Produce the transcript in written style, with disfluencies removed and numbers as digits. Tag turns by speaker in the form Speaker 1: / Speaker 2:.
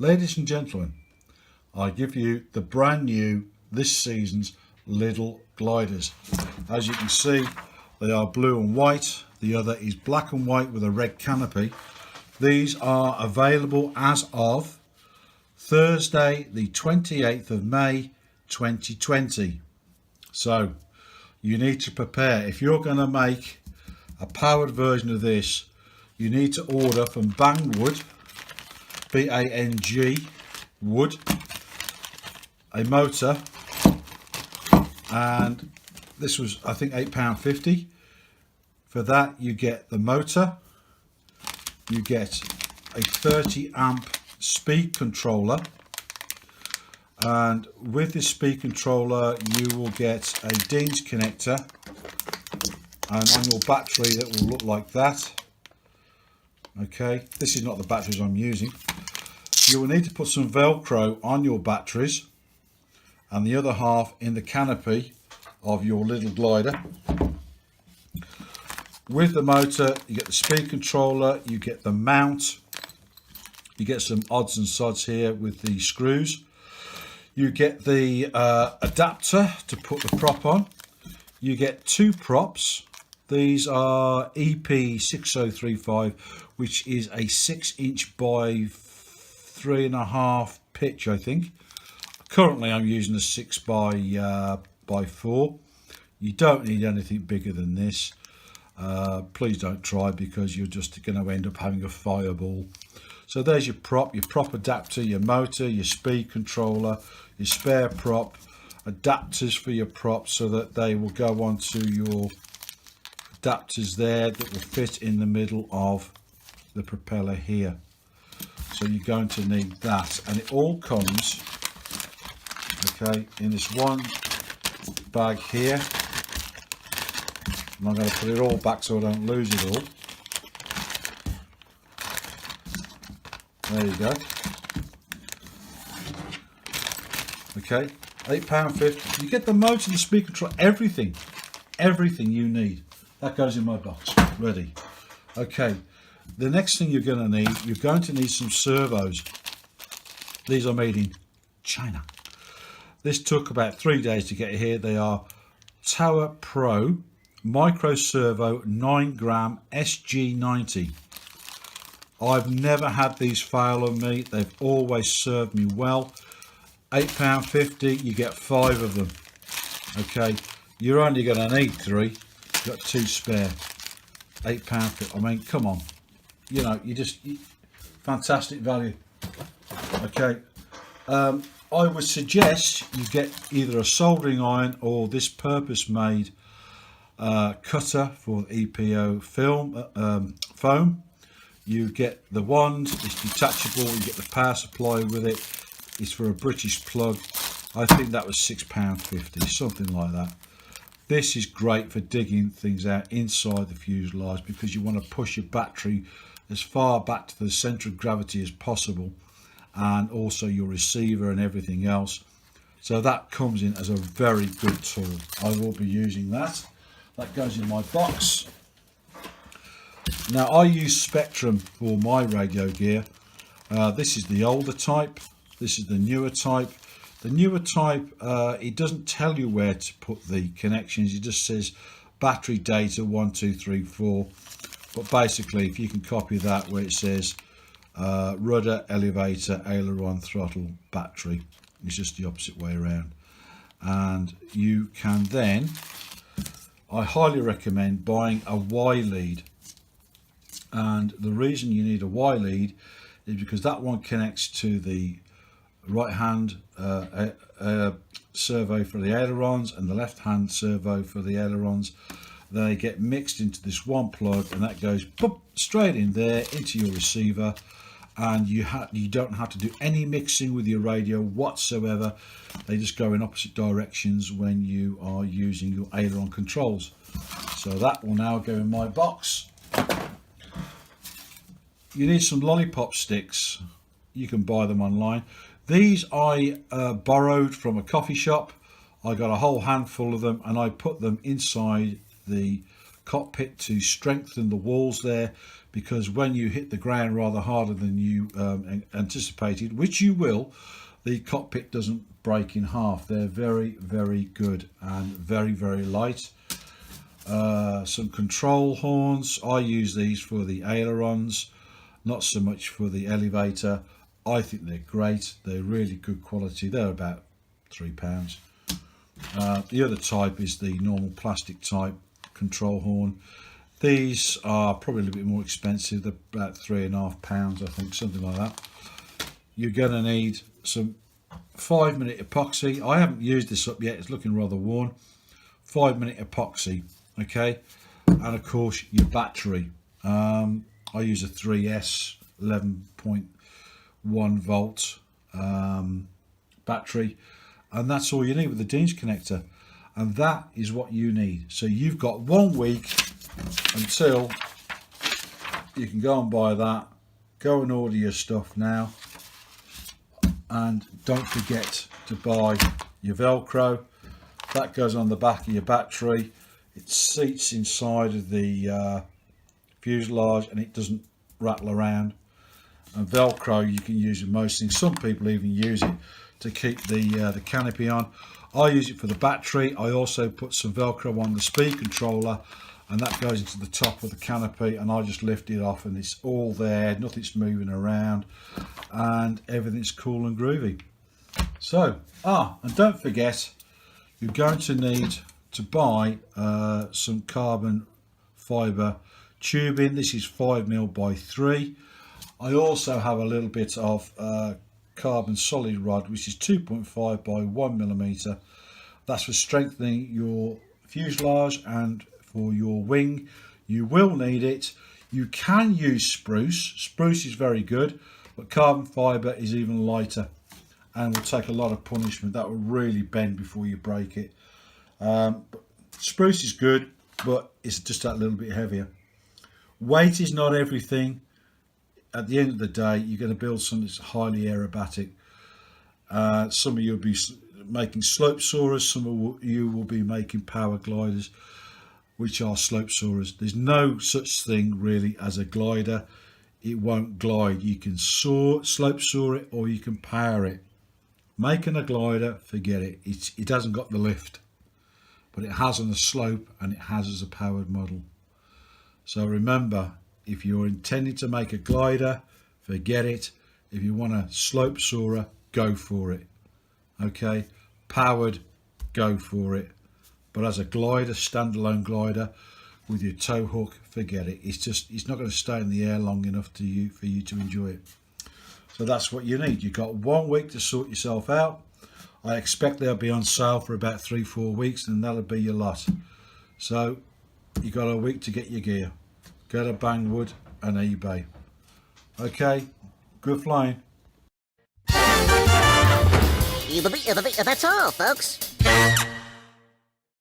Speaker 1: Ladies and gentlemen, I give you the brand new this season's Lidl gliders. As you can see, they are blue and white. The other is black and white with a red canopy. These are available as of Thursday the 28th of May 2020. So you need to prepare. If you're going to make a powered version of this, you need to order from Bangwood, B-A-N-G Wood, a motor, and this was I think £8.50. For that you get the motor, you get a 30 amp speed controller, and with this speed controller you will get a Dean's connector, and on your battery that will look like that. Okay, this is not the batteries I'm using. You will need to put some Velcro on your batteries and the other half in the canopy of your little glider. With the motor you get the speed controller, you get the mount, you get some odds and sods here with the screws, you get the adapter to put the prop on, you get two props. These are EP6035, which is a 6" by 3.5 pitch, I think. Currently I'm using a 6 by 4. You don't need anything bigger than this. Please don't try, because you're just going to end up having a fireball. So there's your prop adapter, your motor, your speed controller, your spare prop, adapters for your props so that they will go onto your adapters there that will fit in the middle of the propeller here. So you're going to need that, and it all comes okay in this one bag here. And I'm going to put it all back so I don't lose it all. There you go. Okay, £8.50. You get the motor, the speed control, everything you need. That goes in my box, ready. Okay, the next thing you're going to need some servos. These are made in China. This took about 3 days to get here. They are Tower Pro Micro Servo 9-gram SG90. I've never had these fail on me. They've always served me well. £8.50, you get 5 of them. Okay, you're only going to need 3. You've got 2 spare. £8.50. I mean, come on. You know, fantastic value. Okay. I would suggest you get either a soldering iron or this purpose-made cutter for EPO foam. You get the wand, it's detachable, you get the power supply with it. It's for a British plug. I think that was £6.50, something like that. This is great for digging things out inside the fuselage, because you want to push your battery as far back to the centre of gravity as possible, and also your receiver and everything else. So that comes in as a very good tool. I will be using that. That goes in my box. Now I use Spectrum for my radio gear. This is the older type. This is the newer type. The newer type, it doesn't tell you where to put the connections. It just says battery data 1, 2, 3, 4. But basically, if you can copy that where it says rudder, elevator, aileron, throttle, battery, it's just the opposite way around. And you can then, I highly recommend buying a Y lead. And the reason you need a Y lead is because that one connects to the right hand servo for the ailerons and the left hand servo for the ailerons. They get mixed into this one plug, and that goes boop, straight in there into your receiver, and you don't have to do any mixing with your radio whatsoever. They just go in opposite directions when you are using your aileron controls. So that will now go in my box. You need some lollipop sticks. You can buy them online. These I borrowed from a coffee shop. I got a whole handful of them, and I put them inside the cockpit to strengthen the walls there, because when you hit the ground rather harder than you anticipated, which you will, the cockpit doesn't break in half. They're very, very good and very, very light. Some control horns. I use these for the ailerons, not so much for the elevator. I think they're great. They're really good quality. They're about £3. The other type is the normal plastic type control horn. These are probably a little bit more expensive. They're about £3.5, I think, something like that. You're going to need some 5-minute epoxy. I haven't used this up yet. It's looking rather worn. 5-minute epoxy, okay? And of course, your battery. I use a 3S 11.1 volt battery, and that's all you need with the Dean's connector. And that is what you need. So you've got 1 week until you can go and buy that. Go and order your stuff now, and don't forget to buy your Velcro. That goes on the back of your battery. It seats inside of the fuselage and it doesn't rattle around. And Velcro you can use with most things. Some people even use it to keep the canopy on. I use it for the battery. I also put some Velcro on the speed controller, and that goes into the top of the canopy, and I just lift it off and it's all there, nothing's moving around, and everything's cool and groovy. So, and don't forget, you're going to need to buy some carbon fibre tubing. This is 5mm by 3. I also have a little bit of carbon solid rod, which is 2.5 by 1mm. That's for strengthening your fuselage and for your wing. You will need it. You can use spruce. Spruce is very good, but carbon fibre is even lighter and will take a lot of punishment. That will really bend before you break it. But spruce is good, but it's just that little bit heavier. Weight is not everything. At the end of the day, you're going to build something that's highly aerobatic. Some of you will be making slope soarers, some of you will be making power gliders, which are slope soarers. There's no such thing really as a glider. It won't glide. You can slope soar it, or you can power it. Making a glider, forget it. It hasn't got the lift, but it has on the slope, and it has as a powered model. So remember, if you're intending to make a glider, forget it. If you want a slope soarer, go for it. Okay, powered, go for it. But as a glider, standalone glider with your tow hook, forget it. It's not going to stay in the air long enough for you to enjoy it. So that's what you need. You've got 1 week to sort yourself out. I expect they'll be on sale for about 3-4 weeks, and that'll be your lot. So you've got a week to get your gear. Go to Bangwood and eBay. Okay, good flying.
Speaker 2: That's all, folks.